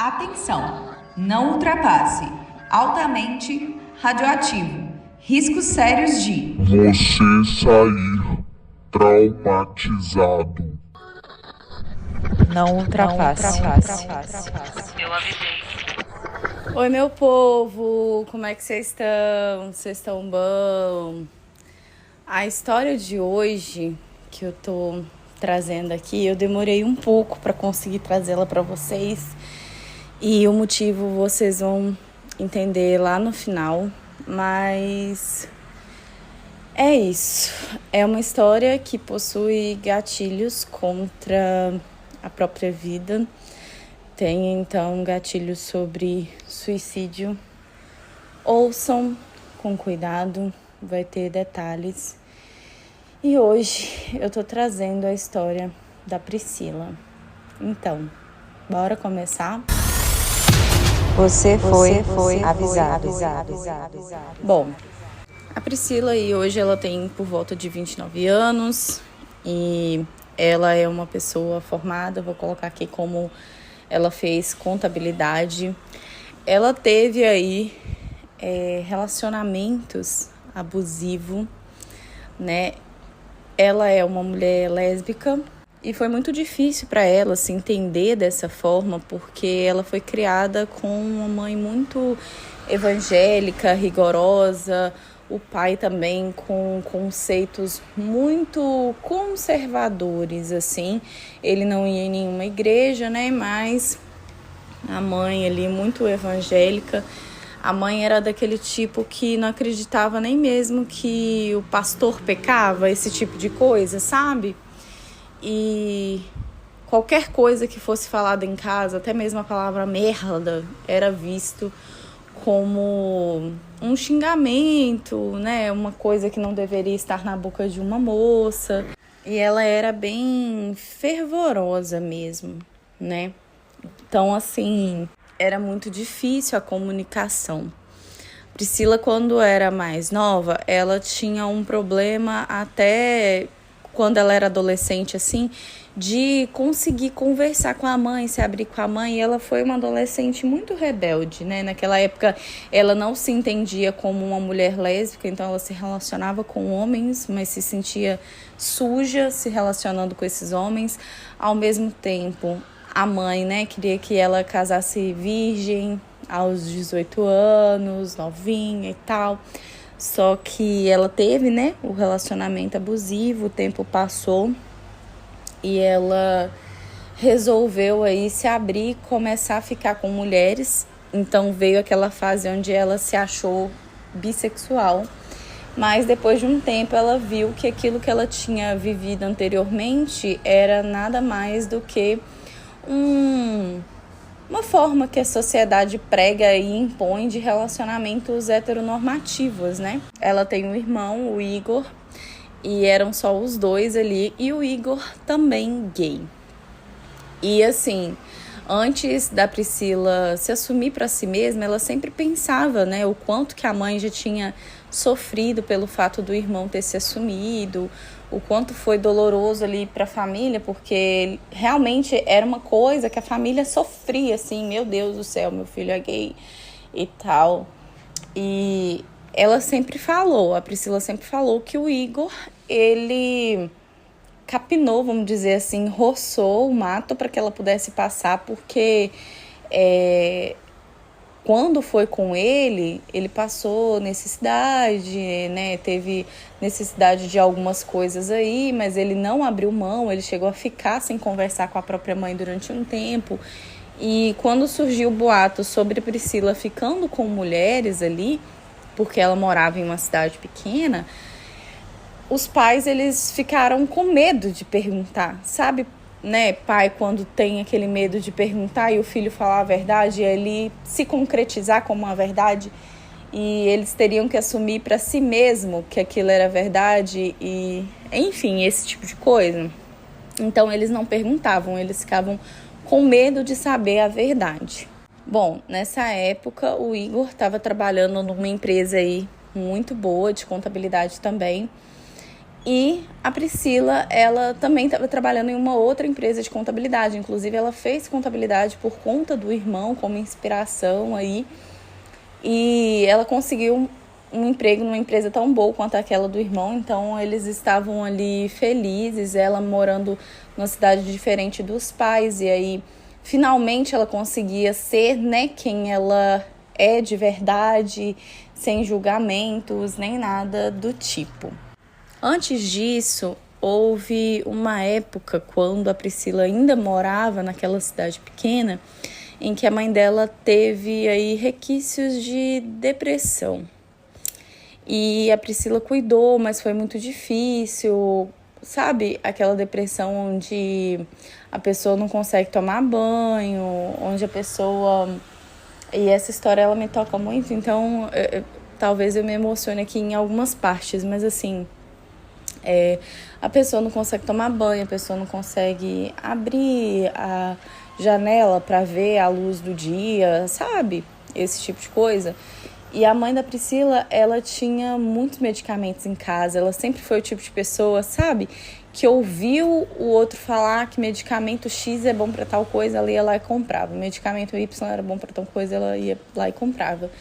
Atenção! Não ultrapasse. Altamente radioativo. Riscos sérios de você sair traumatizado. Não ultrapasse. Eu avisei. Oi, meu povo, como é que vocês estão? Vocês estão bom? A história de hoje que eu tô trazendo aqui, eu demorei um pouco para conseguir trazê-la para vocês. E o motivo vocês vão entender lá no final, mas é isso. É uma história que possui gatilhos contra a própria vida. Tem então gatilhos sobre suicídio. Ouçam com cuidado, vai ter detalhes. E hoje eu tô trazendo a história da Priscila. Então, bora começar? Você foi avisado. Bom, a Priscila aí hoje ela tem por volta de 29 anos e ela é uma pessoa formada, vou colocar aqui como ela fez contabilidade. Ela teve aí relacionamentos abusivos, né? Ela é uma mulher lésbica e foi muito difícil para ela se entender dessa forma, porque ela foi criada com uma mãe muito evangélica, rigorosa, o pai também com conceitos muito conservadores, assim. Ele não ia em nenhuma igreja, né? Mas a mãe ali muito evangélica. A mãe era daquele tipo que não acreditava nem mesmo que o pastor pecava, esse tipo de coisa, sabe? E qualquer coisa que fosse falada em casa, até mesmo a palavra merda, era visto como um xingamento, né? Uma coisa que não deveria estar na boca de uma moça. E ela era bem fervorosa mesmo, né? Então, assim, era muito difícil a comunicação. Priscila, quando era mais nova, ela tinha um problema até quando ela era adolescente, assim, de conseguir conversar com a mãe, se abrir com a mãe. E ela foi uma adolescente muito rebelde, né? Naquela época, ela não se entendia como uma mulher lésbica, então ela se relacionava com homens, mas se sentia suja se relacionando com esses homens. Ao mesmo tempo, a mãe, né, queria que ela casasse virgem aos 18 anos, novinha e tal. Só que ela teve, né, o relacionamento abusivo, o tempo passou e ela resolveu aí se abrir e começar a ficar com mulheres. Então veio aquela fase onde ela se achou bissexual. Mas depois de um tempo ela viu que aquilo que ela tinha vivido anteriormente era nada mais do que uma forma que a sociedade prega e impõe de relacionamentos heteronormativos, né? Ela tem um irmão, o Igor, e eram só os dois ali, e o Igor também gay. E assim, antes da Priscila se assumir para si mesma, ela sempre pensava, né, o quanto que a mãe já tinha sofrido pelo fato do irmão ter se assumido, o quanto foi doloroso ali para a família, porque realmente era uma coisa que a família sofria, assim, meu Deus do céu, meu filho é gay e tal. E ela sempre falou, a Priscila sempre falou que o Igor, ele capinou, vamos dizer assim, roçou o mato para que ela pudesse passar, porque quando foi com ele passou necessidade, né? Teve necessidade de algumas coisas aí, mas ele não abriu mão, ele chegou a ficar sem conversar com a própria mãe durante um tempo. E quando surgiu o boato sobre Priscila ficando com mulheres ali, porque ela morava em uma cidade pequena, os pais, eles ficaram com medo de perguntar, sabe? Né, pai, quando tem aquele medo de perguntar e o filho falar a verdade, ele se concretizar como uma verdade, e eles teriam que assumir para si mesmo que aquilo era verdade, e enfim, esse tipo de coisa. Então eles não perguntavam, eles ficavam com medo de saber a verdade. Bom, nessa época o Igor estava trabalhando numa empresa aí muito boa de contabilidade também. E a Priscila, ela também estava trabalhando em uma outra empresa de contabilidade. Inclusive, ela fez contabilidade por conta do irmão, como inspiração aí. E ela conseguiu um emprego numa empresa tão boa quanto aquela do irmão. Então, eles estavam ali felizes, ela morando numa cidade diferente dos pais. E aí, finalmente, ela conseguia ser, né, quem ela é de verdade, sem julgamentos, nem nada do tipo. Antes disso, houve uma época, quando a Priscila ainda morava naquela cidade pequena, em que a mãe dela teve aí resquícios de depressão. E a Priscila cuidou, mas foi muito difícil, sabe? Aquela depressão onde a pessoa não consegue tomar banho, onde a pessoa... E essa história, ela me toca muito, então talvez eu me emocione aqui em algumas partes, mas assim... a pessoa não consegue tomar banho, a pessoa não consegue abrir a janela para ver a luz do dia, sabe? Esse tipo de coisa. E a mãe da Priscila, ela tinha muitos medicamentos em casa, ela sempre foi o tipo de pessoa, sabe? Que ouviu o outro falar que medicamento X é bom para tal coisa, ela ia lá e comprava. Medicamento Y era bom para tal coisa, ela ia lá e comprava.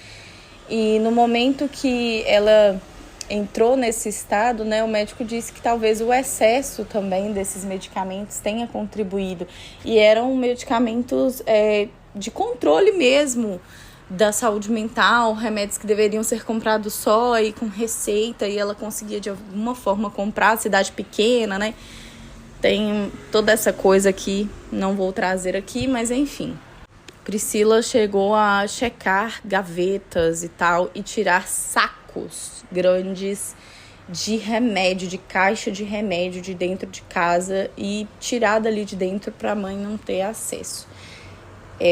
E no momento que ela entrou nesse estado, né, o médico disse que talvez o excesso também desses medicamentos tenha contribuído. E eram medicamentos de controle mesmo da saúde mental, remédios que deveriam ser comprados só e com receita, e ela conseguia de alguma forma comprar, cidade pequena, né? Tem toda essa coisa aqui, não vou trazer aqui, mas enfim. Priscila chegou a checar gavetas e tal e tirar sacos grandes de remédio, de caixa de remédio de dentro de casa e tirar dali de dentro para a mãe não ter acesso.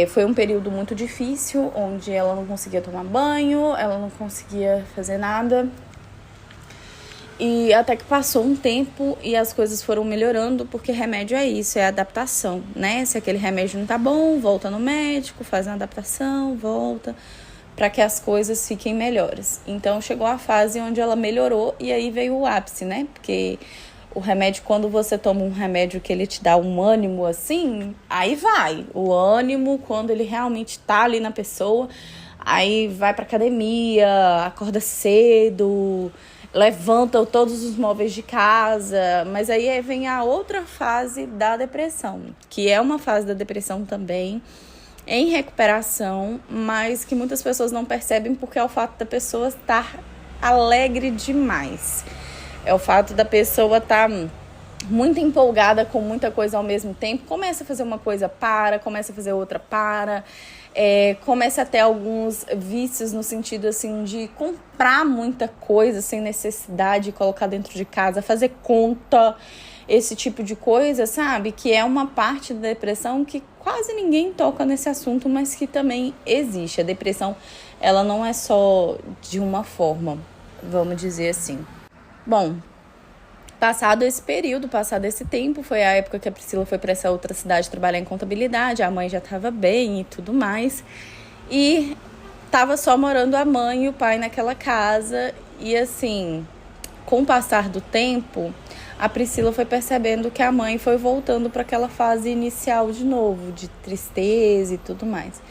Foi um período muito difícil, onde ela não conseguia tomar banho, ela não conseguia fazer nada. E até que passou um tempo e as coisas foram melhorando, porque remédio é isso, é adaptação, né? Se aquele remédio não tá bom, volta no médico, faz uma adaptação, volta, para que as coisas fiquem melhores. Então chegou a fase onde ela melhorou e aí veio o ápice, né? Porque o remédio, quando você toma um remédio que ele te dá um ânimo assim, aí vai. O ânimo, quando ele realmente tá ali na pessoa, aí vai pra academia, acorda cedo, levanta todos os móveis de casa. Mas aí vem a outra fase da depressão, que é uma fase da depressão também, em recuperação, mas que muitas pessoas não percebem porque é o fato da pessoa estar alegre demais. É o fato da pessoa estar muito empolgada com muita coisa ao mesmo tempo. Começa a fazer uma coisa, começa a fazer outra, começa a ter alguns vícios no sentido assim de comprar muita coisa sem necessidade, colocar dentro de casa, fazer conta, esse tipo de coisa, sabe? Que é uma parte da depressão que quase ninguém toca nesse assunto, mas que também existe. A depressão, ela não é só de uma forma, vamos dizer assim. Bom, passado esse período, passado esse tempo, foi a época que a Priscila foi para essa outra cidade trabalhar em contabilidade, a mãe já estava bem e tudo mais, e estava só morando a mãe e o pai naquela casa, e assim, com o passar do tempo, a Priscila foi percebendo que a mãe foi voltando para aquela fase inicial de novo, de tristeza e tudo mais.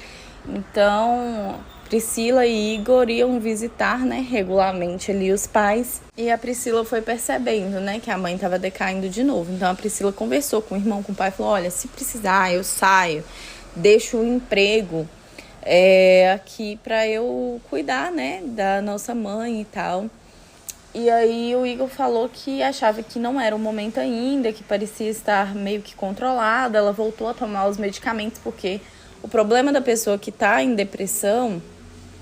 Então, Priscila e Igor iam visitar, né, regularmente ali os pais. E a Priscila foi percebendo, né, que a mãe estava decaindo de novo. Então, a Priscila conversou com o irmão, com o pai, falou, olha, se precisar, eu saio, deixo o emprego aqui para eu cuidar, né, da nossa mãe e tal. E aí o Igor falou que achava que não era o momento ainda, que parecia estar meio que controlada. Ela voltou a tomar os medicamentos, porque o problema da pessoa que está em depressão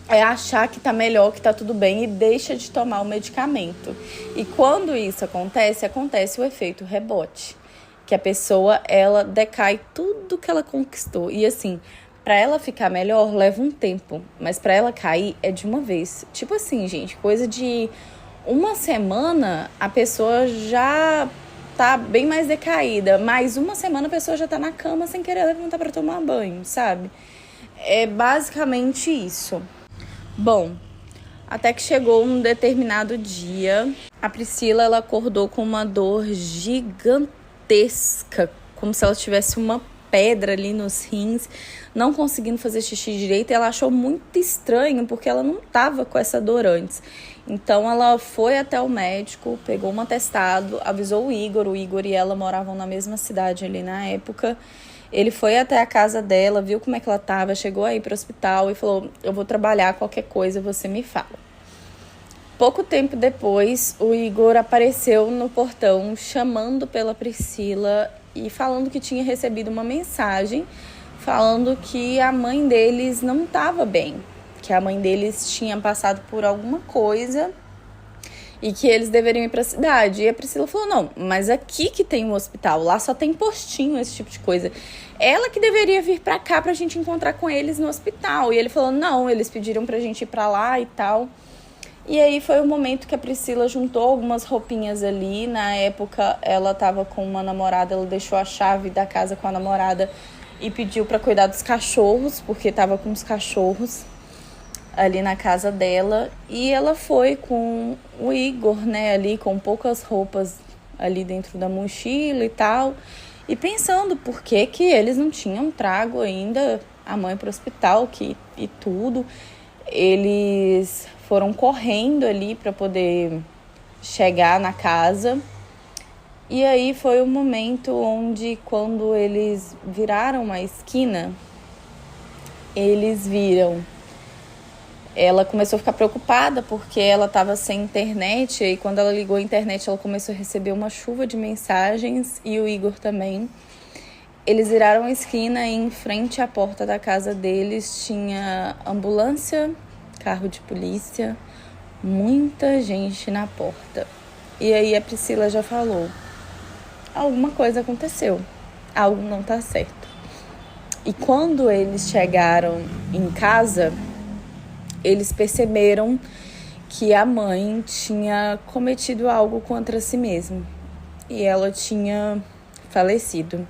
é achar que tá melhor, que tá tudo bem e deixa de tomar o medicamento. E quando isso acontece o efeito rebote, que a pessoa, ela decai tudo que ela conquistou. E assim, pra ela ficar melhor, leva um tempo, mas pra ela cair é de uma vez. Tipo assim, gente, coisa de uma semana a pessoa já tá bem mais decaída, mais uma semana a pessoa já tá na cama sem querer levantar pra tomar banho, sabe? É basicamente isso. Bom, Até que chegou um determinado dia, a Priscila ela acordou com uma dor gigantesca, como se ela tivesse uma pedra ali nos rins, não conseguindo fazer xixi direito. E ela achou muito estranho, porque ela não estava com essa dor antes. Então ela foi até o médico, pegou um atestado, avisou o Igor e ela moravam na mesma cidade ali na época. Ele foi até a casa dela, viu como é que ela estava, chegou aí para o hospital e falou: eu vou trabalhar, qualquer coisa você me fala. Pouco tempo depois, o Igor apareceu no portão chamando pela Priscila e falando que tinha recebido uma mensagem falando que a mãe deles não estava bem, que a mãe deles tinha passado por alguma coisa e que eles deveriam ir para a cidade. E a Priscila falou: não, mas aqui que tem um hospital, lá só tem postinho, esse tipo de coisa. Ela que deveria vir para cá pra gente encontrar com eles no hospital. E ele falou: não, eles pediram pra gente ir para lá e tal. E aí foi o momento que a Priscila juntou algumas roupinhas ali. Na época ela estava com uma namorada, ela deixou a chave da casa com a namorada e pediu para cuidar dos cachorros, porque estava com os cachorros ali na casa dela. E ela foi com o Igor, né, ali com poucas roupas ali dentro da mochila e tal. E pensando por que eles não tinham trago ainda a mãe para o hospital e tudo. Eles foram correndo ali para poder chegar na casa. E aí foi o momento onde, quando eles viraram uma esquina, eles viram. Ela começou a ficar preocupada porque ela estava sem internet. E quando ela ligou a internet, ela começou a receber uma chuva de mensagens, e o Igor também. Eles viraram a esquina e em frente à porta da casa deles tinha ambulância, carro de polícia, muita gente na porta. E aí a Priscila já falou: alguma coisa aconteceu, algo não tá certo. E quando eles chegaram em casa, eles perceberam que a mãe tinha cometido algo contra si mesma e ela tinha falecido.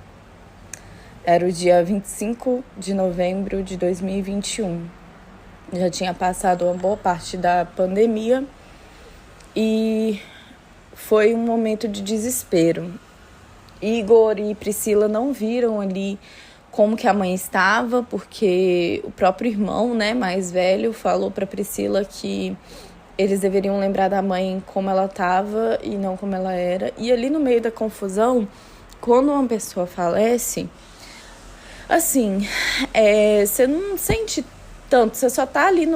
Era o dia 25 de novembro de 2021. Já tinha passado uma boa parte da pandemia e foi um momento de desespero. Igor e Priscila não viram ali como que a mãe estava, porque o próprio irmão, né, mais velho, falou para Priscila que eles deveriam lembrar da mãe como ela estava e não como ela era. E ali no meio da confusão, quando uma pessoa falece, assim, você não sente tanto, você só tá ali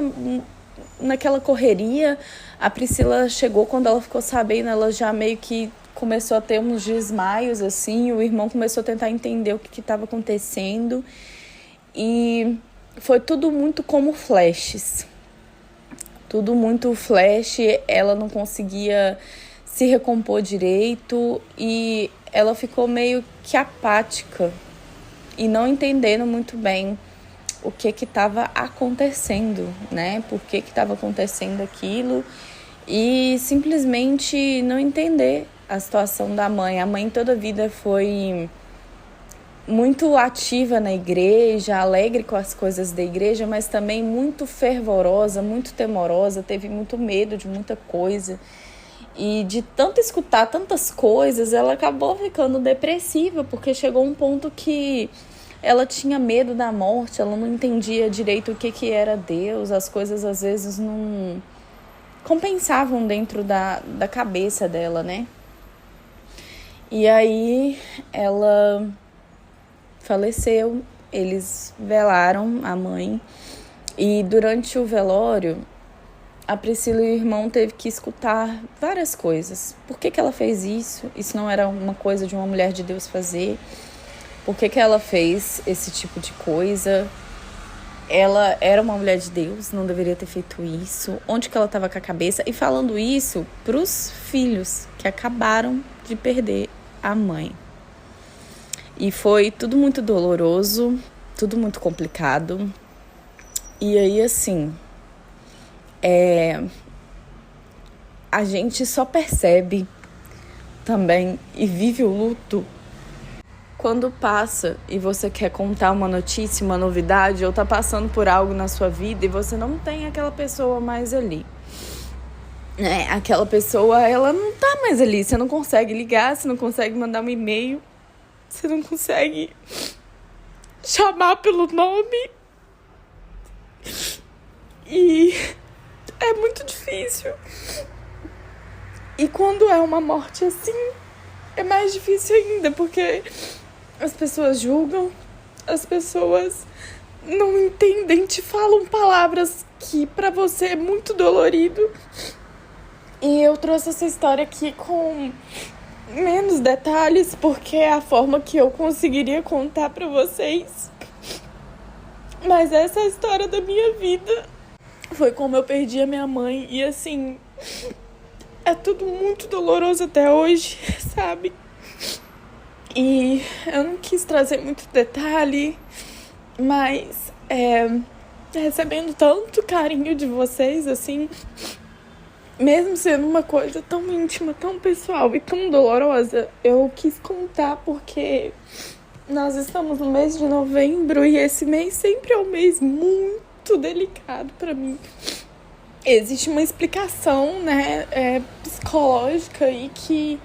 naquela correria. A Priscila chegou, quando ela ficou sabendo, ela já meio que começou a ter uns desmaios, assim. O irmão começou a tentar entender o que estava acontecendo. E foi tudo muito como flashes. Tudo muito flash. Ela não conseguia se recompor direito. E ela ficou meio que apática. E não entendendo muito bem o que estava acontecendo, né? Por que estava acontecendo aquilo. E simplesmente não entender a situação da mãe. A mãe toda a vida foi muito ativa na igreja, alegre com as coisas da igreja, mas também muito fervorosa, muito temorosa, teve muito medo de muita coisa. E de tanto escutar tantas coisas, ela acabou ficando depressiva, porque chegou um ponto que ela tinha medo da morte, ela não entendia direito o que era Deus, as coisas às vezes não compensavam dentro da cabeça dela, né? E aí ela faleceu, eles velaram a mãe, e durante o velório a Priscila e o irmão teve que escutar várias coisas. Por que ela fez isso? Isso não era uma coisa de uma mulher de Deus fazer. Por que ela fez esse tipo de coisa? Ela era uma mulher de Deus, não deveria ter feito isso. Onde que ela estava com a cabeça? E falando isso para os filhos que acabaram de perder a mãe. E foi tudo muito doloroso, tudo muito complicado. E aí, assim, a gente só percebe também e vive o luto quando passa e você quer contar uma notícia, uma novidade, ou tá passando por algo na sua vida e você não tem aquela pessoa mais ali. Aquela pessoa, ela não tá mais ali. Você não consegue ligar, você não consegue mandar um e-mail, você não consegue chamar pelo nome. E é muito difícil. E quando é uma morte assim, é mais difícil ainda, porque as pessoas julgam, as pessoas não entendem, te falam palavras que pra você é muito dolorido. E eu trouxe essa história aqui com menos detalhes, porque é a forma que eu conseguiria contar pra vocês. Mas essa é a história da minha vida. Foi como eu perdi a minha mãe e assim, é tudo muito doloroso até hoje, sabe? E eu não quis trazer muito detalhe, mas recebendo tanto carinho de vocês, assim, mesmo sendo uma coisa tão íntima, tão pessoal e tão dolorosa, eu quis contar porque nós estamos no mês de novembro e esse mês sempre é um mês muito delicado pra mim. Existe uma explicação, né, psicológica e que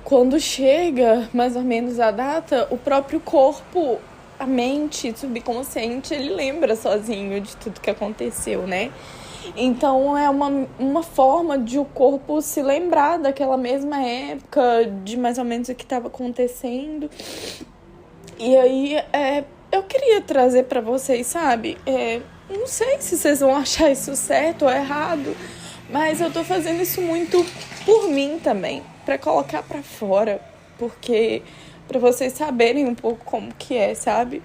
quando chega mais ou menos a data, o próprio corpo, a mente, o subconsciente, ele lembra sozinho de tudo que aconteceu, né? Então é uma forma de o corpo se lembrar daquela mesma época, de mais ou menos o que estava acontecendo. E aí eu queria trazer pra vocês, sabe? Não sei se vocês vão achar isso certo ou errado, mas eu tô fazendo isso muito por mim também, pra colocar pra fora, porque pra vocês saberem um pouco como que é, sabe?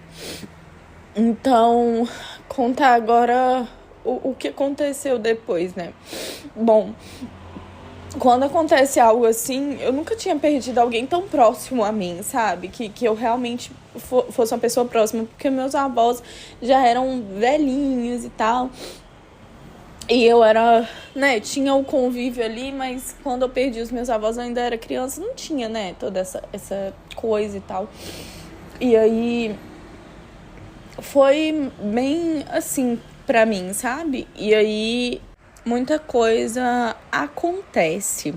Então, contar agora o que aconteceu depois, né? Bom, quando acontece algo assim, eu nunca tinha perdido alguém tão próximo a mim, sabe? Que eu realmente fosse uma pessoa próxima, porque meus avós já eram velhinhos e tal. E eu era, né, tinha o convívio ali, mas quando eu perdi os meus avós eu ainda era criança, não tinha, né, toda essa coisa e tal. E aí foi bem assim pra mim, sabe? E aí muita coisa acontece.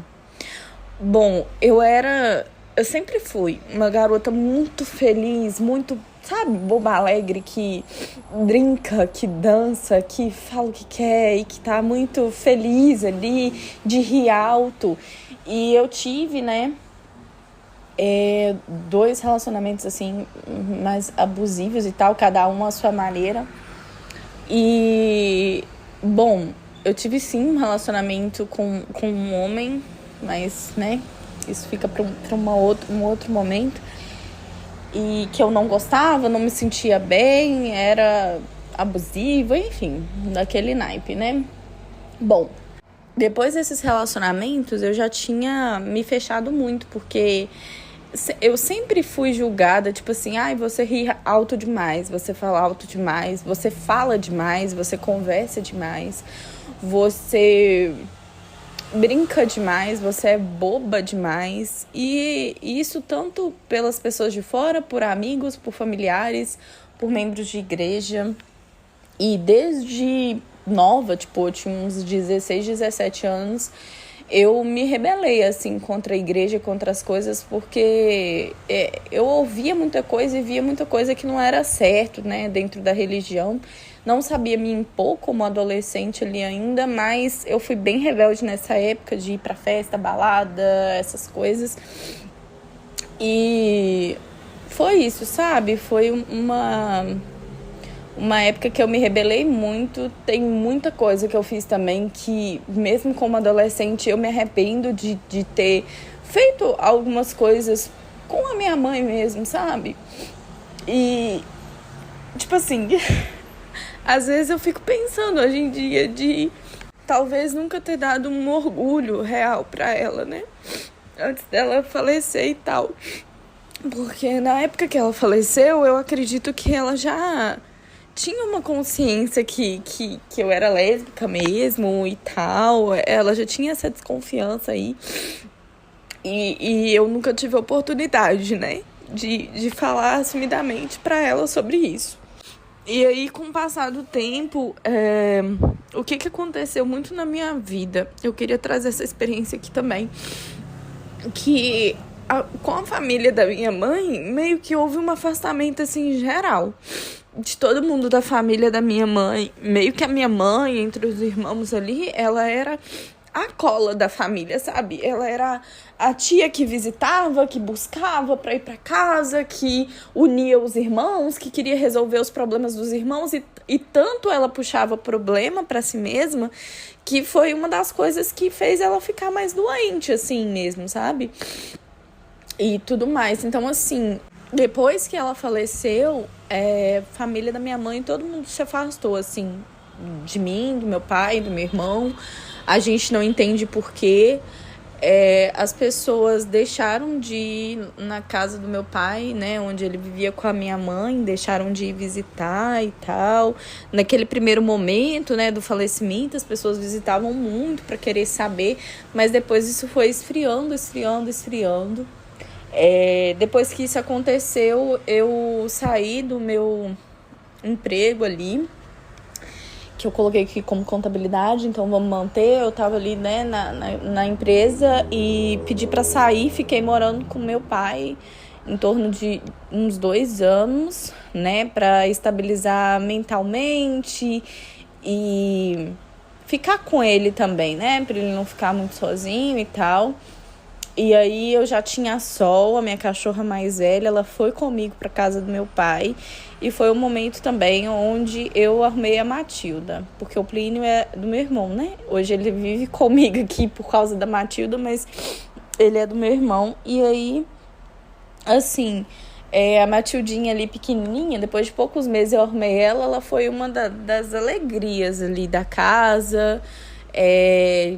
Bom, eu sempre fui uma garota muito feliz, muito, sabe, boba alegre, que brinca, que dança, que fala o que quer e que tá muito feliz ali, de rir alto. E eu tive, né, 2 relacionamentos, assim, mais abusivos e tal, cada um à sua maneira. E, bom, eu tive sim um relacionamento com um homem, mas, né, isso fica para um outro momento. E que eu não gostava, não me sentia bem, era abusivo, enfim, daquele naipe, né? Bom, depois desses relacionamentos eu já tinha me fechado muito, porque eu sempre fui julgada, tipo assim, você ri alto demais, você fala alto demais, você fala demais, você conversa demais, você brinca demais, você é boba demais. E isso tanto pelas pessoas de fora, por amigos, por familiares, por membros de igreja. E desde nova, tipo, eu tinha uns 16, 17 anos, eu me rebelei, assim, contra a igreja, contra as coisas, porque eu ouvia muita coisa e via muita coisa que não era certo, né, dentro da religião. Não sabia me impor como adolescente ali ainda, mas eu fui bem rebelde nessa época de ir pra festa, balada, essas coisas. E foi isso, sabe? Foi uma época que eu me rebelei muito. Tem muita coisa que eu fiz também que, mesmo como adolescente, eu me arrependo de ter feito algumas coisas com a minha mãe mesmo, sabe? E, tipo assim, às vezes eu fico pensando hoje em dia de talvez nunca ter dado um orgulho real pra ela, né? Antes dela falecer e tal. Porque na época que ela faleceu, eu acredito que ela já tinha uma consciência que eu era lésbica mesmo e tal. Ela já tinha essa desconfiança aí. E eu nunca tive oportunidade, né, de falar assumidamente pra ela sobre isso. E aí, com o passar do tempo, o que aconteceu muito na minha vida, eu queria trazer essa experiência aqui também, que com a família da minha mãe, meio que houve um afastamento, assim, geral, de todo mundo da família da minha mãe. Meio que a minha mãe, entre os irmãos ali, ela era a cola da família, sabe? Ela era a tia que visitava, que buscava pra ir pra casa, que unia os irmãos, que queria resolver os problemas dos irmãos, e tanto ela puxava problema pra si mesma, que foi uma das coisas que fez ela ficar mais doente, assim mesmo, sabe? E tudo mais. Então, assim, depois que ela faleceu, família da minha mãe, todo mundo se afastou, assim, de mim, do meu pai, do meu irmão. A gente não entende por quê. As pessoas deixaram de ir na casa do meu pai, né, onde ele vivia com a minha mãe, deixaram de ir visitar e tal. Naquele primeiro momento, né, do falecimento, as pessoas visitavam muito para querer saber, mas depois isso foi esfriando. Depois que isso aconteceu, eu saí do meu emprego ali, que eu coloquei aqui como contabilidade, então vamos manter. Eu tava ali, né, na empresa e pedi pra sair, fiquei morando com meu pai em torno de uns 2 anos, né, pra estabilizar mentalmente e ficar com ele também, né, pra ele não ficar muito sozinho e tal. E aí eu já tinha a Sol, a minha cachorra mais velha, ela foi comigo pra casa do meu pai. E foi um momento também onde eu arrumei a Matilda, porque o Plínio é do meu irmão, né? Hoje ele vive comigo aqui por causa da Matilda, mas ele é do meu irmão. E aí, assim, a Matildinha ali pequenininha, depois de poucos meses eu arrumei ela, ela foi uma das alegrias ali da casa,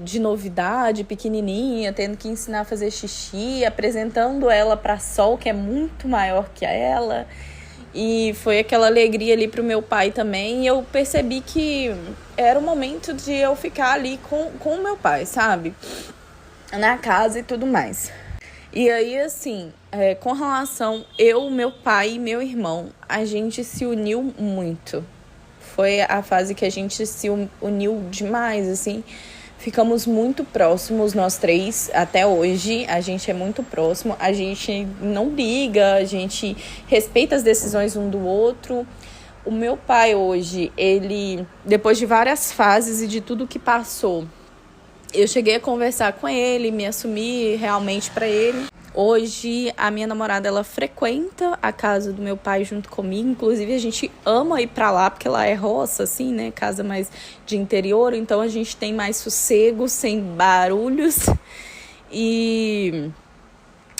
de novidade, pequenininha, tendo que ensinar a fazer xixi, apresentando ela pra Sol, que é muito maior que ela. E foi aquela alegria ali pro meu pai também. E eu percebi que era o momento de eu ficar ali com o meu pai, sabe? Na casa e tudo mais. E aí, assim, com relação meu pai e meu irmão, a gente se uniu muito. Foi a fase que a gente se uniu demais, assim. Ficamos muito próximos, nós 3, até hoje. A gente é muito próximo, a gente não briga, a gente respeita as decisões um do outro. O meu pai hoje, ele, depois de várias fases e de tudo que passou, eu cheguei a conversar com ele, me assumi realmente para ele. Hoje, a minha namorada, ela frequenta a casa do meu pai junto comigo. Inclusive, a gente ama ir pra lá, porque lá é roça, assim, né? Casa mais de interior. Então, a gente tem mais sossego, sem barulhos. E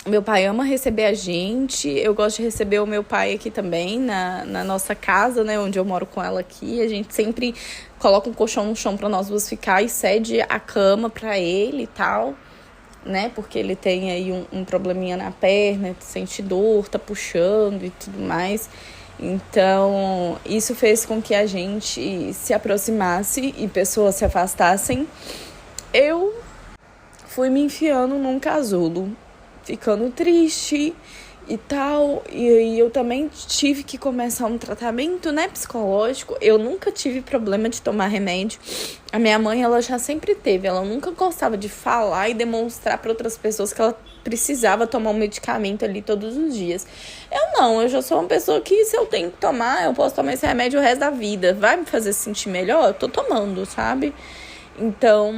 meu pai ama receber a gente. Eu gosto de receber o meu pai aqui também, na nossa casa, né? Onde eu moro com ela aqui. A gente sempre coloca um colchão no chão pra nós duas ficar e cede a cama pra ele e tal, né, porque ele tem aí um probleminha na perna, sente dor, tá puxando e tudo mais. Então, isso fez com que a gente se aproximasse e pessoas se afastassem. Eu fui me enfiando num casulo, ficando triste e tal. E aí eu também tive que começar um tratamento, né, psicológico. Eu nunca tive problema de tomar remédio. A minha mãe, ela já sempre teve. Ela nunca gostava de falar e demonstrar para outras pessoas que ela precisava tomar um medicamento ali todos os dias. Eu já sou uma pessoa que, se eu tenho que tomar, eu posso tomar esse remédio o resto da vida. Vai me fazer sentir melhor? Eu tô tomando, sabe? Então,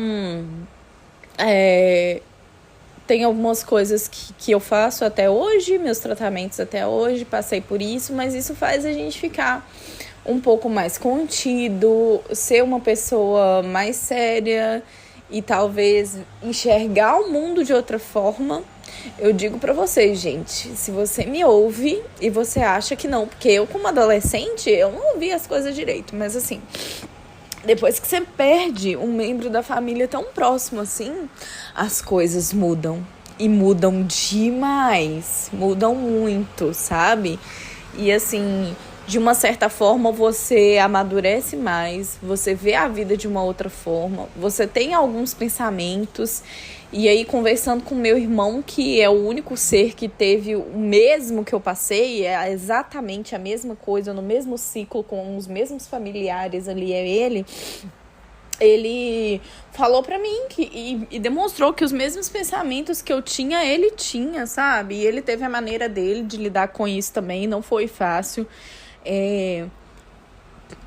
tem algumas coisas que eu faço até hoje, meus tratamentos até hoje, passei por isso, mas isso faz a gente ficar um pouco mais contido, ser uma pessoa mais séria e talvez enxergar o mundo de outra forma. Eu digo pra vocês, gente, se você me ouve e você acha que não, porque eu, como adolescente, eu não ouvia as coisas direito, mas assim, depois que você perde um membro da família tão próximo assim, as coisas mudam. E mudam demais. Mudam muito, sabe? E assim, de uma certa forma, você amadurece mais, você vê a vida de uma outra forma, você tem alguns pensamentos. E aí, conversando com meu irmão, que é o único ser que teve o mesmo que eu passei, é exatamente a mesma coisa, no mesmo ciclo, com os mesmos familiares ali, é ele falou pra mim e demonstrou que os mesmos pensamentos que eu tinha, ele tinha, sabe? E ele teve a maneira dele de lidar com isso também, não foi fácil.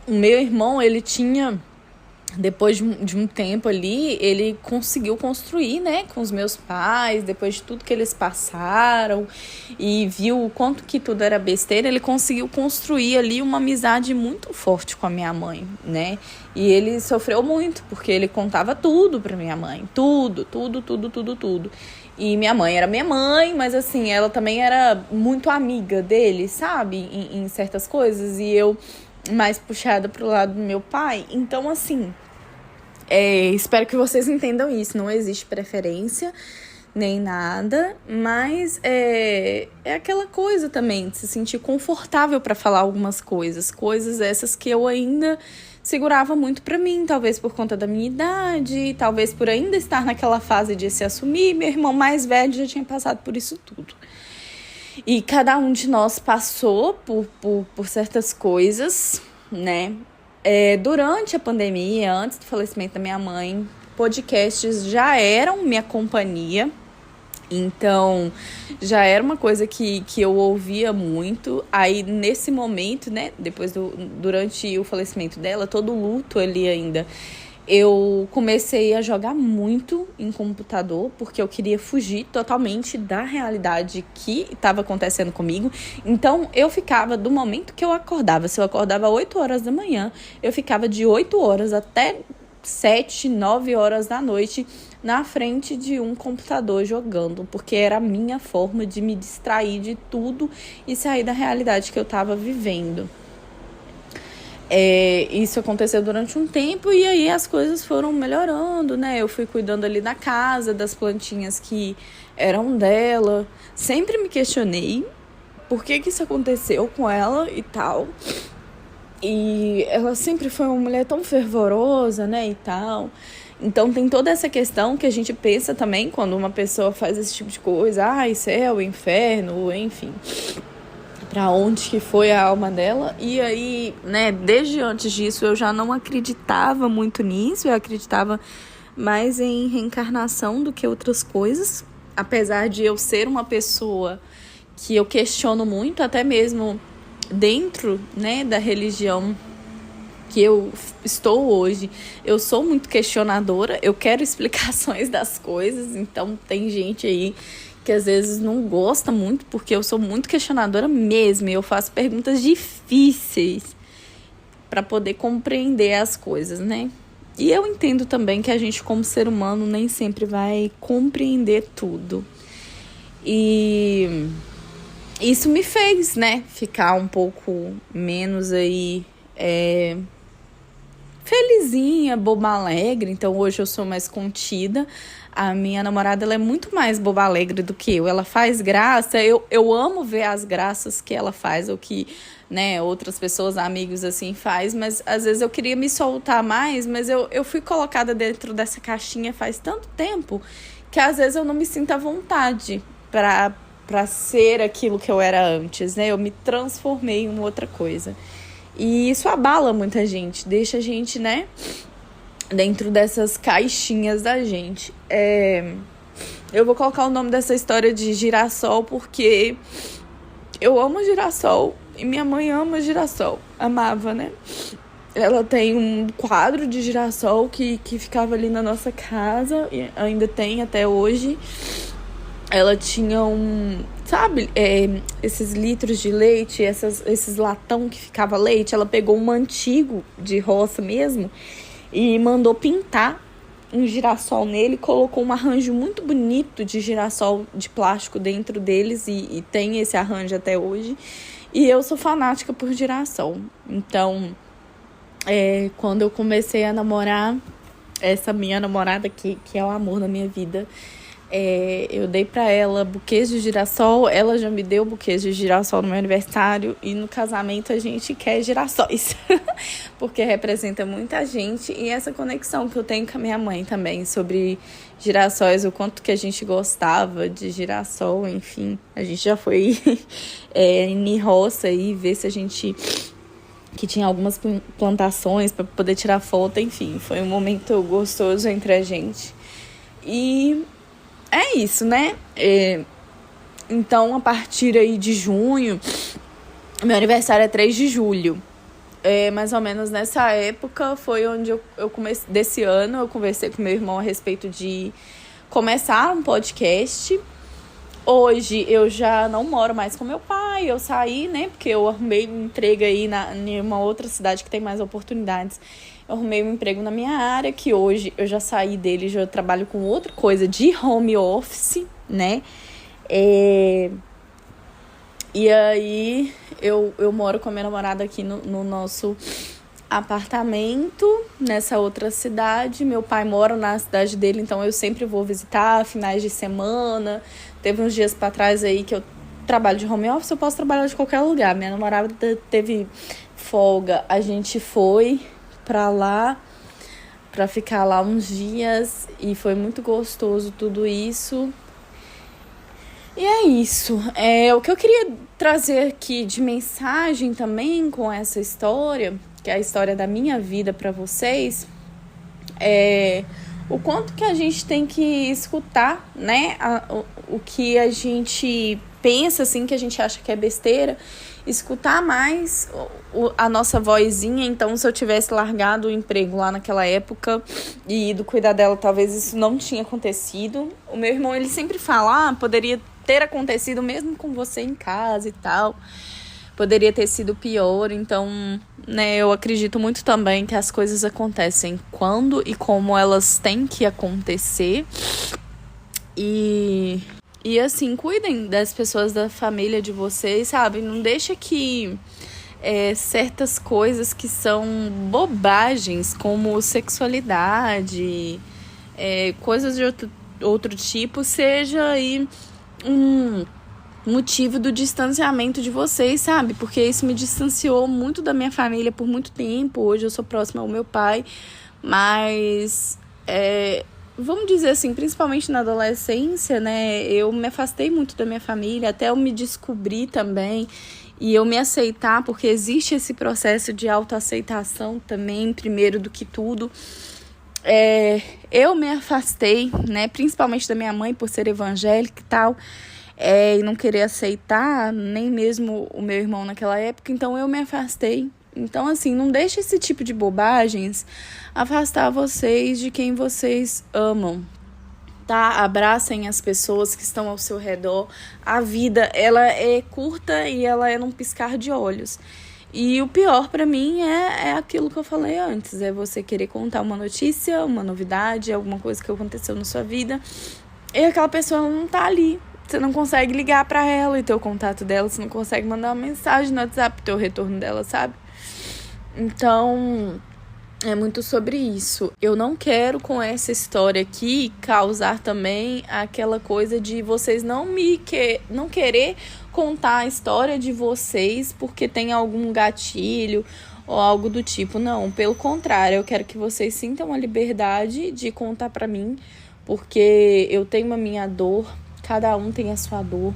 O meu irmão, ele tinha, depois de um tempo ali, ele conseguiu construir, né, com os meus pais, depois de tudo que eles passaram, e viu o quanto que tudo era besteira, ele conseguiu construir ali uma amizade muito forte com a minha mãe, né? E ele sofreu muito, porque ele contava tudo pra minha mãe, tudo. E minha mãe era minha mãe, mas assim, ela também era muito amiga dele, sabe? Em certas coisas. E eu mais puxada pro lado do meu pai. Então, assim, espero que vocês entendam isso. Não existe preferência, nem nada. Mas é aquela coisa também, de se sentir confortável para falar algumas coisas. Coisas essas que eu ainda segurava muito pra mim, talvez por conta da minha idade, talvez por ainda estar naquela fase de se assumir. Meu irmão mais velho já tinha passado por isso tudo. E cada um de nós passou por certas coisas, né? Durante a pandemia, antes do falecimento da minha mãe, podcasts já eram minha companhia. Então, já era uma coisa que eu ouvia muito. Aí, nesse momento, né, durante o falecimento dela, todo o luto ali ainda, eu comecei a jogar muito em computador, porque eu queria fugir totalmente da realidade que estava acontecendo comigo. Então, eu ficava, do momento que eu acordava, se eu acordava 8 horas da manhã, eu ficava de 8 horas até 7, 9 horas da noite na frente de um computador jogando, porque era a minha forma de me distrair de tudo e sair da realidade que eu estava vivendo. Isso aconteceu durante um tempo e aí as coisas foram melhorando, né? Eu fui cuidando ali da casa, das plantinhas que eram dela. Sempre me questionei por que isso aconteceu com ela e tal. E ela sempre foi uma mulher tão fervorosa, né, e tal. Então tem toda essa questão que a gente pensa também quando uma pessoa faz esse tipo de coisa. Ai, céu, inferno, enfim. Pra onde que foi a alma dela. E aí, né, desde antes disso eu já não acreditava muito nisso. Eu acreditava mais em reencarnação do que outras coisas. Apesar de eu ser uma pessoa que eu questiono muito, até mesmo dentro, né, da religião que eu estou hoje, eu sou muito questionadora, eu quero explicações das coisas, então tem gente aí que às vezes não gosta muito, porque eu sou muito questionadora mesmo, e eu faço perguntas difíceis para poder compreender as coisas, né? E eu entendo também que a gente, como ser humano, nem sempre vai compreender tudo. E isso me fez, né, ficar um pouco menos aí felizinha, boba alegre. Então hoje eu sou mais contida. A minha namorada, ela é muito mais boba alegre do que eu. Ela faz graça, eu amo ver as graças que ela faz, ou que, né, outras pessoas, amigos assim, faz. Mas às vezes eu queria me soltar mais, mas eu fui colocada dentro dessa caixinha faz tanto tempo que às vezes eu não me sinto à vontade para ser aquilo que eu era antes, né? Eu me transformei em uma outra coisa. E isso abala muita gente, deixa a gente, né, dentro dessas caixinhas da gente. Eu vou colocar o nome dessa história de girassol porque eu amo girassol e minha mãe ama girassol, amava, né? Ela tem um quadro de girassol que ficava ali na nossa casa, e ainda tem até hoje. Ela tinha sabe, esses litros de leite, esses latão que ficava leite. Ela pegou um antigo de roça mesmo e mandou pintar um girassol nele, colocou um arranjo muito bonito de girassol de plástico dentro deles e tem esse arranjo até hoje. E eu sou fanática por girassol. Então, quando eu comecei a namorar essa minha namorada que é o amor da minha vida, Eu dei para ela buquês de girassol, ela já me deu buquês de girassol no meu aniversário, e no casamento a gente quer girassóis, porque representa muita gente, e essa conexão que eu tenho com a minha mãe também, sobre girassóis, o quanto que a gente gostava de girassol, enfim, a gente já foi em roça aí, ver se a gente... que tinha algumas plantações para poder tirar foto, enfim, foi um momento gostoso entre a gente. E é isso, né? Então, a partir aí de junho, meu aniversário é 3 de julho. Mais ou menos nessa época foi onde eu comecei, desse ano, eu conversei com meu irmão a respeito de começar um podcast. Hoje eu já não moro mais com meu pai, eu saí, né? Porque eu arrumei um emprego aí em uma outra cidade que tem mais oportunidades. Eu arrumei um emprego na minha área, que hoje eu já saí dele, já trabalho com outra coisa de home office, né? E aí eu moro com a minha namorada aqui no nosso apartamento, nessa outra cidade. Meu pai mora na cidade dele, então eu sempre vou visitar finais de semana. Teve uns dias pra trás aí que eu trabalho de home office, eu posso trabalhar de qualquer lugar. Minha namorada teve folga, a gente foi pra lá, pra ficar lá uns dias, e foi muito gostoso tudo isso. E é isso. O que eu queria trazer aqui de mensagem também com essa história, que é a história da minha vida pra vocês, o quanto que a gente tem que escutar, né, o que a gente pensa, assim, que a gente acha que é besteira, escutar mais a nossa vozinha. Então, se eu tivesse largado o emprego lá naquela época e ido cuidar dela, talvez isso não tinha acontecido. O meu irmão, ele sempre fala, poderia ter acontecido mesmo com você em casa e tal, poderia ter sido pior. Então, né, eu acredito muito também que as coisas acontecem quando e como elas têm que acontecer. E assim, cuidem das pessoas da família de vocês, sabe? Não deixa que certas coisas que são bobagens, como sexualidade, coisas de outro tipo, seja aí um motivo do distanciamento de vocês, sabe? Porque isso me distanciou muito da minha família por muito tempo. Hoje eu sou próxima ao meu pai, mas vamos dizer assim, principalmente na adolescência, né? Eu me afastei muito da minha família, até eu me descobrir também e eu me aceitar, porque existe esse processo de autoaceitação também, primeiro do que tudo. Eu me afastei, né? Principalmente da minha mãe, por ser evangélica e tal, e não querer aceitar nem mesmo o meu irmão naquela época, então eu me afastei. Então, assim, não deixe esse tipo de bobagens afastar vocês de quem vocês amam, tá? Abracem as pessoas que estão ao seu redor. A vida, ela é curta e ela é num piscar de olhos. E o pior pra mim é aquilo que eu falei antes, é você querer contar uma notícia, uma novidade, alguma coisa que aconteceu na sua vida, e aquela pessoa não tá ali. Você não consegue ligar pra ela e ter o contato dela, você não consegue mandar uma mensagem no WhatsApp, ter o retorno dela, sabe? Então, é muito sobre isso. Eu não quero, com essa história aqui, causar também aquela coisa de vocês não querer contar a história de vocês porque tem algum gatilho ou algo do tipo. Não, pelo contrário, eu quero que vocês sintam a liberdade de contar pra mim, porque eu tenho a minha dor, cada um tem a sua dor,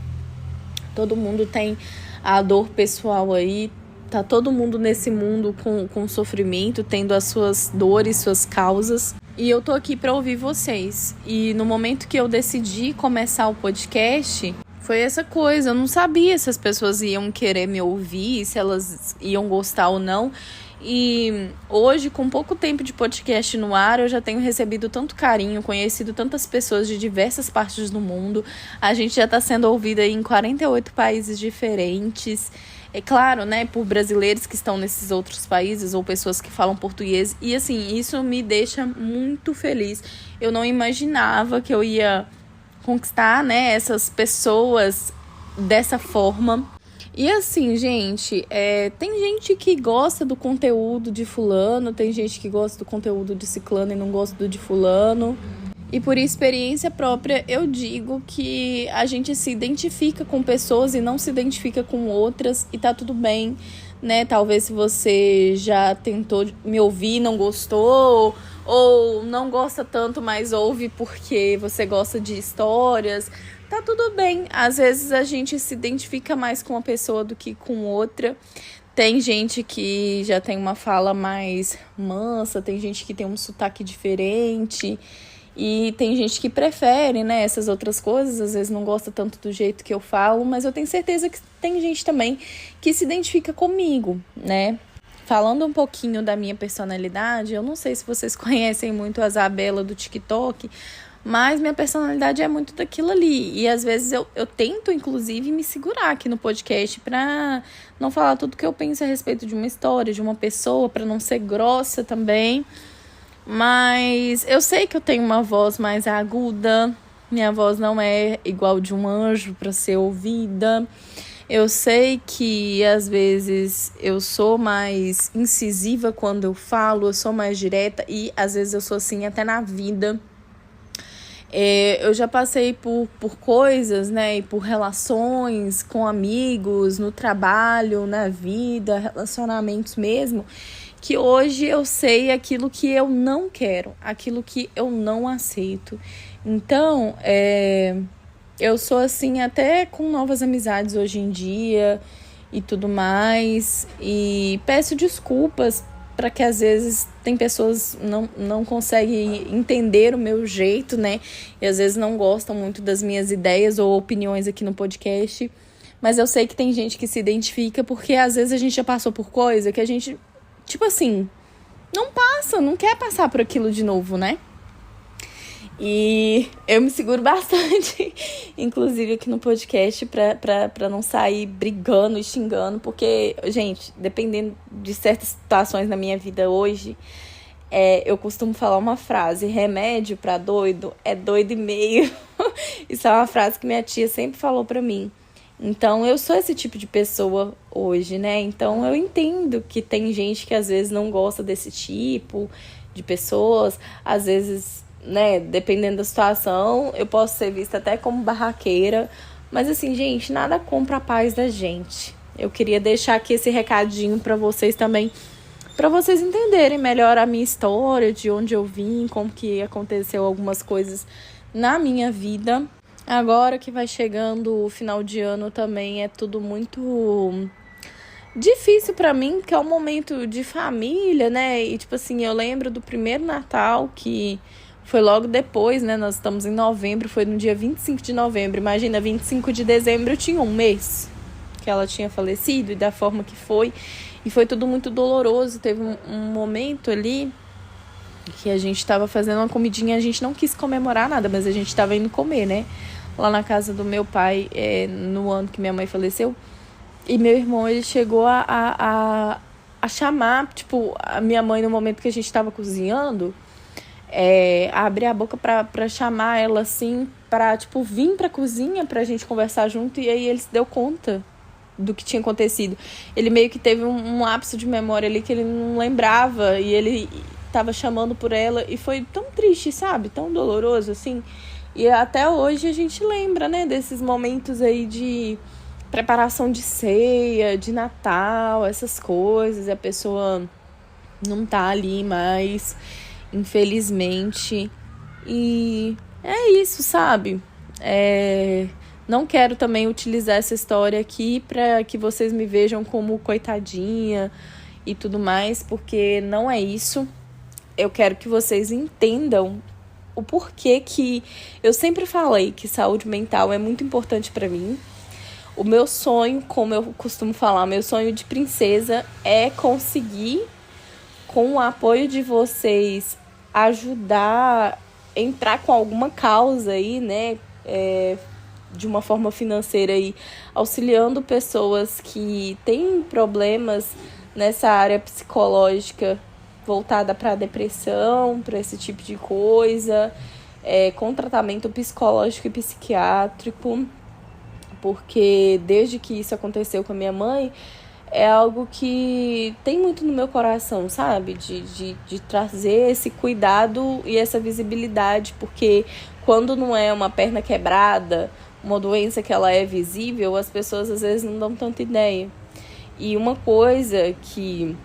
todo mundo tem a dor pessoal aí. Tá todo mundo nesse mundo com sofrimento, tendo as suas dores, suas causas. E eu tô aqui pra ouvir vocês. E no momento que eu decidi começar o podcast, foi essa coisa. Eu não sabia se as pessoas iam querer me ouvir, se elas iam gostar ou não. E hoje, com pouco tempo de podcast no ar, eu já tenho recebido tanto carinho, conhecido tantas pessoas de diversas partes do mundo. A gente já tá sendo ouvida aí em 48 países diferentes. É claro, né, por brasileiros que estão nesses outros países ou pessoas que falam português. E assim, isso me deixa muito feliz. Eu não imaginava que eu ia conquistar, né, essas pessoas dessa forma. E assim, gente, tem gente que gosta do conteúdo de fulano, tem gente que gosta do conteúdo de ciclano e não gosta do de fulano. E por experiência própria, eu digo que a gente se identifica com pessoas e não se identifica com outras, e tá tudo bem, né? Talvez se você já tentou me ouvir, não gostou, ou não gosta tanto, mas ouve porque você gosta de histórias, tá tudo bem. Às vezes a gente se identifica mais com uma pessoa do que com outra. Tem gente que já tem uma fala mais mansa, tem gente que tem um sotaque diferente, e tem gente que prefere, né, essas outras coisas, às vezes não gosta tanto do jeito que eu falo, mas eu tenho certeza que tem gente também que se identifica comigo, né? Falando um pouquinho da minha personalidade, eu não sei se vocês conhecem muito a Isabela do TikTok, mas minha personalidade é muito daquilo ali. E às vezes eu tento, inclusive, me segurar aqui no podcast pra não falar tudo que eu penso a respeito de uma história, de uma pessoa, pra não ser grossa também. Mas eu sei que eu tenho uma voz mais aguda. Minha voz não é igual de um anjo pra ser ouvida. Eu sei que às vezes eu sou mais incisiva quando eu falo, eu sou mais direta, e às vezes eu sou assim até na vida. Eu já passei por coisas, né, e por relações com amigos, no trabalho, na vida, relacionamentos mesmo, que hoje eu sei aquilo que eu não quero, aquilo que eu não aceito. Então, eu sou assim até com novas amizades hoje em dia e tudo mais, e peço desculpas para que às vezes tem pessoas não conseguem entender o meu jeito, né? E às vezes não gostam muito das minhas ideias ou opiniões aqui no podcast. Mas eu sei que tem gente que se identifica, porque às vezes a gente já passou por coisa que a gente, tipo assim, não quer passar por aquilo de novo, né? E eu me seguro bastante, inclusive aqui no podcast, pra não sair brigando e xingando, porque, gente, dependendo de certas situações na minha vida hoje, eu costumo falar uma frase: remédio pra doido é doido e meio. Isso é uma frase que minha tia sempre falou pra mim. Então, eu sou esse tipo de pessoa hoje, né? Então, eu entendo que tem gente que às vezes não gosta desse tipo de pessoas, às vezes, né, dependendo da situação, eu posso ser vista até como barraqueira, mas assim, gente, nada compra a paz da gente. Eu queria deixar aqui esse recadinho pra vocês também, pra vocês entenderem melhor a minha história, de onde eu vim, como que aconteceu algumas coisas na minha vida. Agora que vai chegando o final de ano também, é tudo muito difícil pra mim, que é um momento de família, né, e tipo assim, eu lembro do primeiro Natal, que foi logo depois, né? Nós estamos em novembro, foi no dia 25 de novembro. Imagina, 25 de dezembro eu tinha um mês que ela tinha falecido, e da forma que foi. E foi tudo muito doloroso. Teve um momento ali que a gente estava fazendo uma comidinha, a gente não quis comemorar nada, mas a gente estava indo comer, né? Lá na casa do meu pai, no ano que minha mãe faleceu. E meu irmão, ele chegou a chamar, tipo, a minha mãe no momento que a gente estava cozinhando, abrir a boca pra chamar ela assim, pra, tipo, vir pra cozinha pra gente conversar junto. E aí ele se deu conta do que tinha acontecido. Ele meio que teve um lapso de memória ali que ele não lembrava, e ele tava chamando por ela, e foi tão triste, sabe? Tão doloroso, assim. E até hoje a gente lembra, né, desses momentos aí de preparação de ceia, de Natal, essas coisas. A pessoa não tá ali mais, infelizmente. E é isso, sabe? Não quero também utilizar essa história aqui para que vocês me vejam como coitadinha e tudo mais, porque não é isso. Eu quero que vocês entendam o porquê que eu sempre falei que saúde mental é muito importante para mim. O meu sonho, como eu costumo falar, meu sonho de princesa é conseguir, com o apoio de vocês, ajudar, entrar com alguma causa aí, né, de uma forma financeira aí, auxiliando pessoas que têm problemas nessa área psicológica voltada para depressão, para esse tipo de coisa, com tratamento psicológico e psiquiátrico, porque desde que isso aconteceu com a minha mãe, é algo que tem muito no meu coração, sabe? De trazer esse cuidado e essa visibilidade, porque quando não é uma perna quebrada, uma doença que ela é visível, as pessoas às vezes não dão tanta ideia. E uma coisa que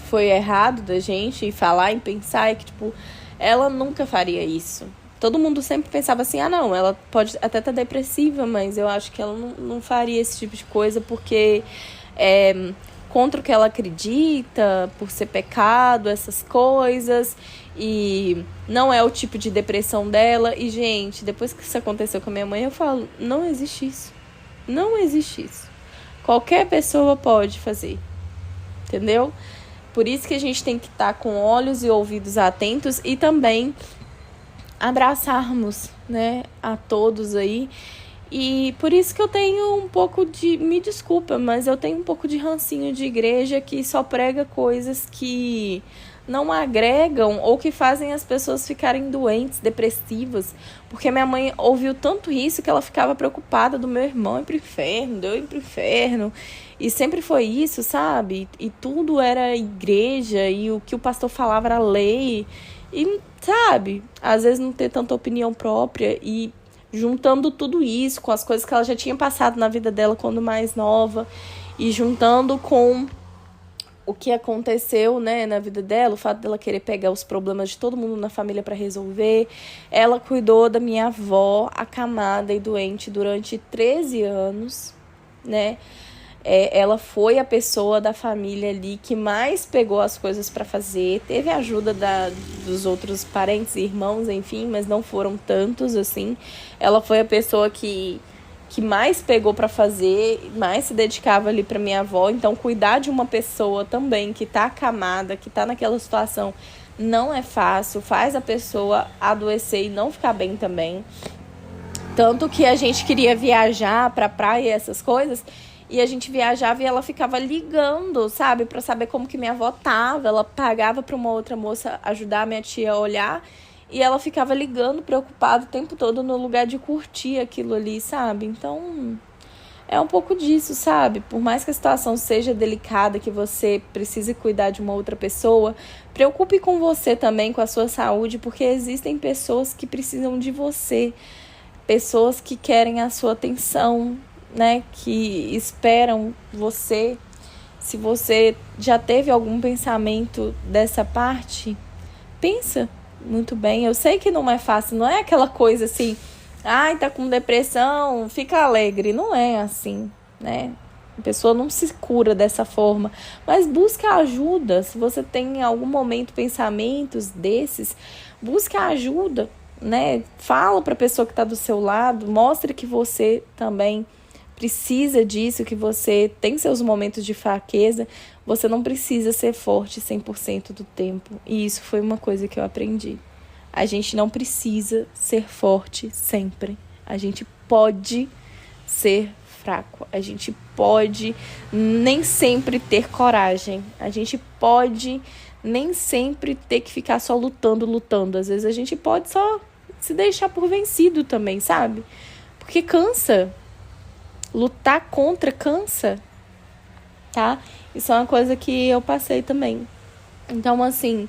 foi errado da gente falar e pensar é que, tipo, ela nunca faria isso. Todo mundo sempre pensava assim, não, ela pode até estar depressiva, mas eu acho que ela não faria esse tipo de coisa porque é contra o que ela acredita, por ser pecado, essas coisas, e não é o tipo de depressão dela. E, gente, depois que isso aconteceu com a minha mãe, eu falo, não existe isso. Não existe isso. Qualquer pessoa pode fazer, entendeu? Por isso que a gente tem que estar com olhos e ouvidos atentos e também abraçarmos, né, a todos aí. E por isso que eu tenho um pouco de... Me desculpa, mas eu tenho um pouco de rancinho de igreja que só prega coisas que não agregam ou que fazem as pessoas ficarem doentes, depressivas. Porque minha mãe ouviu tanto isso que ela ficava preocupada do meu irmão ir pro inferno, de eu ir pro inferno. E sempre foi isso, sabe? E tudo era igreja e o que o pastor falava era lei. E, sabe, às vezes não ter tanta opinião própria e juntando tudo isso com as coisas que ela já tinha passado na vida dela quando mais nova e juntando com o que aconteceu, né, na vida dela, o fato dela querer pegar os problemas de todo mundo na família para resolver. Ela cuidou da minha avó acamada e doente durante 13 anos, né? Ela foi a pessoa da família ali que mais pegou as coisas para fazer. Teve a ajuda dos outros parentes e irmãos, enfim, mas não foram tantos, assim. Ela foi a pessoa que mais pegou para fazer, mais se dedicava ali para minha avó. Então, cuidar de uma pessoa também que tá acamada, que tá naquela situação, não é fácil. Faz a pessoa adoecer e não ficar bem também. Tanto que a gente queria viajar pra praia e essas coisas... E a gente viajava e ela ficava ligando, sabe? Pra saber como que minha avó tava. Ela pagava pra uma outra moça ajudar a minha tia a olhar. E ela ficava ligando, preocupada o tempo todo no lugar de curtir aquilo ali, sabe? Então, é um pouco disso, sabe? Por mais que a situação seja delicada, que você precise cuidar de uma outra pessoa, preocupe com você também, com a sua saúde, porque existem pessoas que precisam de você. Pessoas que querem a sua atenção, né, que esperam você. Se você já teve algum pensamento dessa parte, pensa muito bem. Eu sei que não é fácil, não é aquela coisa assim, tá com depressão, fica alegre. Não é assim, né? A pessoa não se cura dessa forma, mas busca ajuda. Se você tem em algum momento pensamentos desses, busca ajuda, né? Fala para a pessoa que está do seu lado, mostra que você também precisa disso, que você tem seus momentos de fraqueza, você não precisa ser forte 100% do tempo. E isso foi uma coisa que eu aprendi. A gente não precisa ser forte sempre. A gente pode ser fraco. A gente pode nem sempre ter coragem. A gente pode nem sempre ter que ficar só lutando. Às vezes a gente pode só se deixar por vencido também, sabe? Porque cansa. Lutar contra cansa, tá? Isso é uma coisa que eu passei também. Então, assim,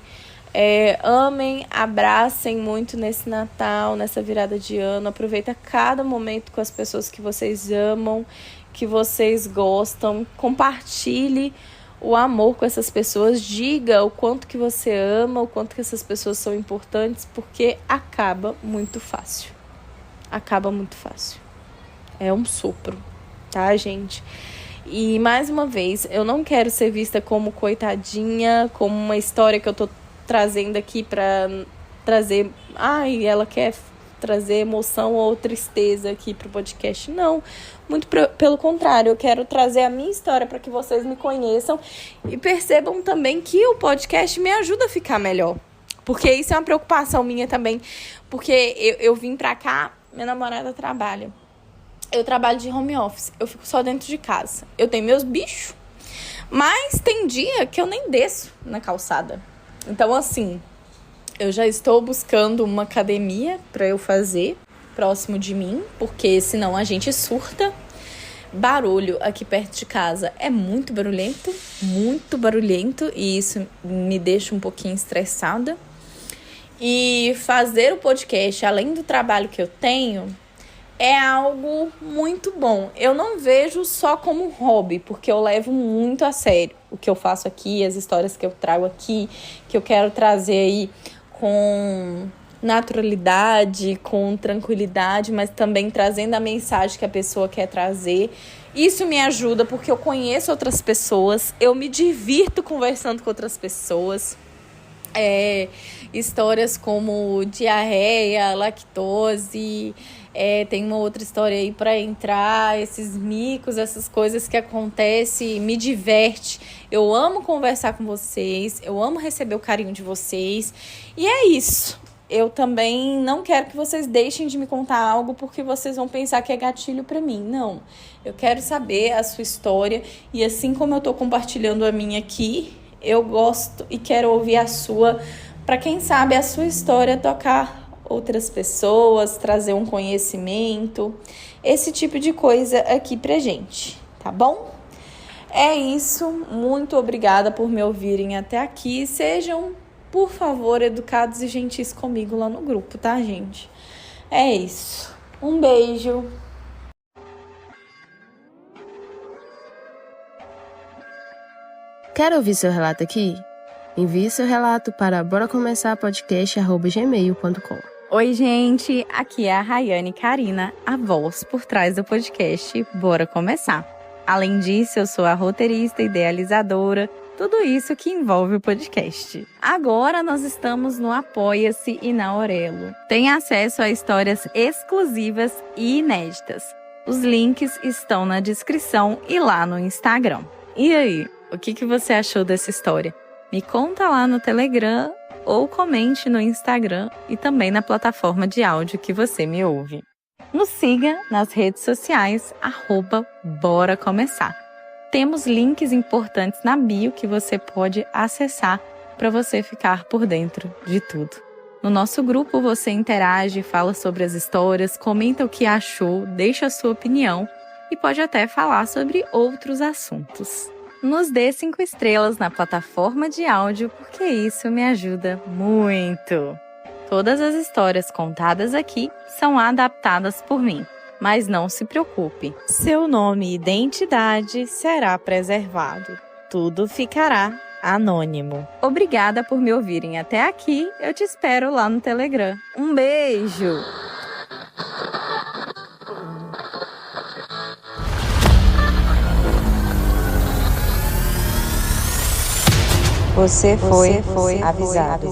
amem, abracem muito nesse Natal, nessa virada de ano. Aproveita cada momento com as pessoas que vocês amam, que vocês gostam. Compartilhe o amor com essas pessoas. Diga o quanto que você ama, o quanto que essas pessoas são importantes, porque acaba muito fácil. Acaba muito fácil. É um sopro. Tá, gente? E, mais uma vez, eu não quero ser vista como coitadinha, como uma história que eu tô trazendo aqui pra trazer... ela quer trazer emoção ou tristeza aqui pro podcast. Não, muito pelo contrário. Eu quero trazer a minha história para que vocês me conheçam e percebam também que o podcast me ajuda a ficar melhor. Porque isso é uma preocupação minha também. Porque eu vim pra cá, minha namorada trabalha. Eu trabalho de home office, eu fico só dentro de casa. Eu tenho meus bichos, mas tem dia que eu nem desço na calçada. Então, assim, eu já estou buscando uma academia para eu fazer próximo de mim, porque senão a gente surta. barulho aqui perto de casa é muito barulhento, e isso me deixa um pouquinho estressada. E fazer o podcast, além do trabalho que eu tenho, é algo muito bom. Eu não vejo só como hobby, porque eu levo muito a sério o que eu faço aqui, as histórias que eu trago aqui, que eu quero trazer aí com naturalidade, com tranquilidade, mas também trazendo a mensagem que a pessoa quer trazer. Isso me ajuda porque eu conheço outras pessoas, eu me divirto conversando com outras pessoas. Histórias como diarreia, lactose, tem uma outra história aí para entrar, esses micos, essas coisas que acontecem, me diverte. Eu amo conversar com vocês, eu amo receber o carinho de vocês, e é isso. Eu também não quero que vocês deixem de me contar algo porque vocês vão pensar que é gatilho para mim. Não, eu quero saber a sua história e assim como eu tô compartilhando a minha aqui, eu gosto e quero ouvir a sua, para quem sabe a sua história tocar outras pessoas, trazer um conhecimento, esse tipo de coisa aqui pra gente, tá bom? É isso, muito obrigada por me ouvirem até aqui. Sejam, por favor, educados e gentis comigo lá no grupo, tá, gente? É isso. Um beijo. Quer ouvir seu relato aqui? Envie seu relato para boracomeçarpodcast@gmail.com. Oi, gente! Aqui é a Rayane Karina, a voz por trás do podcast Bora Começar. Além disso, eu sou a roteirista, idealizadora, tudo isso que envolve o podcast. Agora nós estamos no Apoia-se e na Aurelo. Tem acesso a histórias exclusivas e inéditas. Os links estão na descrição e lá no Instagram. E aí, o que você achou dessa história? Me conta lá no Telegram ou comente no Instagram e também na plataforma de áudio que você me ouve. Nos siga nas redes sociais, @Bora Começar. Temos links importantes na bio que você pode acessar para você ficar por dentro de tudo. No nosso grupo você interage, fala sobre as histórias, comenta o que achou, deixa a sua opinião e pode até falar sobre outros assuntos. Nos dê 5 estrelas na plataforma de áudio, porque isso me ajuda muito. Todas as histórias contadas aqui são adaptadas por mim, mas não se preocupe, seu nome e identidade será preservado. Tudo ficará anônimo. Obrigada por me ouvirem até aqui, eu te espero lá no Telegram. Um beijo! Você foi avisado.